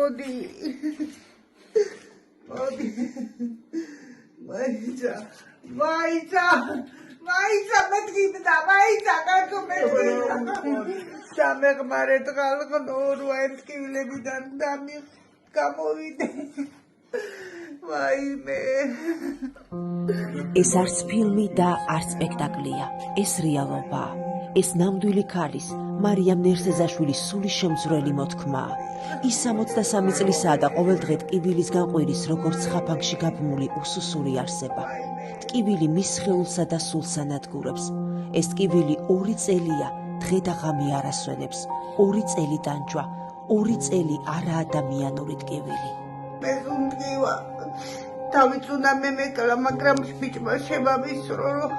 მოდი. მაიცა მეთქიდა, მაიცა კაცო მეთქიდა. დამეღმარეთ ხალხო, რა ემტკივილებიდან გამოვიდე. ვაიმე. ეს არც ფილმი და არც სპექტაკლია, ეს რეალობაა. ეს ნამდვილი ქალის, მარიამ ნერსეზაშვილის სულის შემძვრელი მოთქმაა. ის 63 წლისაა და ყოველდღე ტკივილისგან ყვირის, როგორც ხაფანგში გაბმული უსუსური არსება. ტკივილი მის სხეულსა და სულს ანადგურებს. ეს ტკივილი 2 წელია, დღე და ღამე არ ასვენებს. 2 წელი ტანჯვა, 2 წელი არაადამიანური ტკივილი. მე უნდივა. თავიც უნდა მემეკლა, მაგრამ ბიჭმა შემამისრო, რომ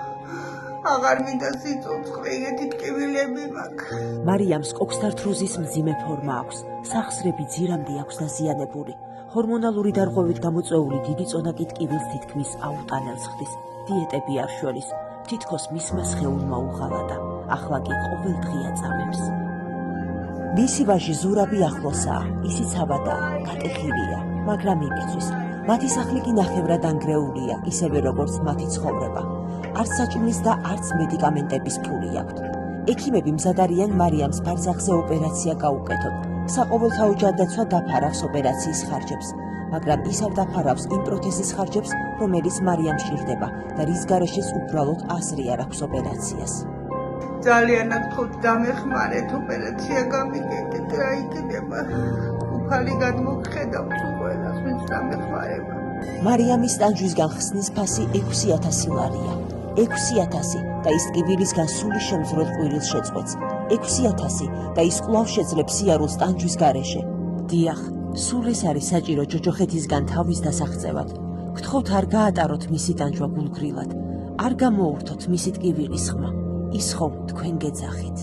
აღარ მინდა სიცოცხლე, ეგეთი ტკივილები მაქვს. მარიამს კოქსთართროზის მძიმე ფორმა აქვს, სახსრები ძირამდე აქვს დაზიანებული. ჰორმონალური დარღვევით გამოწვეული დიდი წონა კი ტკივილს თითქმის აუტანელს ხდის. დიეტები არ შველის, თითქოს მისმა სხეულმა უღალატა, ახლა კი ყოველდღია წამებს. მისი ვაჟი ზურაბი ახლოსაა, ისიც ავადაა, გატეხილია, მაგრამ იბრძვის. მათი სახლი კი ნახევრად დანგრეულია, ისევე როგორც მათი ცხოვრება. არც საჭმლის და არც მედიკამენტების ფული აქვთ. ექიმები მზად არიან მარიამს ბარძახზე ოპერაცია გაუკეთოთ. საყოველთაო ჯანდაცვა დაფარავს ოპერაციის ხარჯებს, მაგრამ ის არ დაფარავს იმ პროთეზის ხარჯებს, რომელიც მარიამ სჭირდება და რის გარეშეც უბრალოდ აზრი არ აქვს ოპერაციას. ძალიანად ხოთ დამეხმარეთ, ოპერაცია გამიგებთ, რა იქნება. უფალი გადმოგხედავთ ყველას, ვინც დამეხმარება. მარიამის ტანჯვისგან ხსნის ფასი 6000 ლარია. 6000 და ის ტკივილისგან სული შემძვრელ ყვირილს შეწყვეტს. 6000 და ის კვლავ შეძლებს სიარულს ტანჯვის გარეშე. დიახ, სულ ეს არის საჭირო ჯოჯოხეთისგან თავის დასაღწევად. გთხოვთ არ გაატაროთ მისი ტანჯვა გულგრილად. არ გამოურთოთ მისი ტკივილის ხმა. ის ხომ თქვენ გეძახით.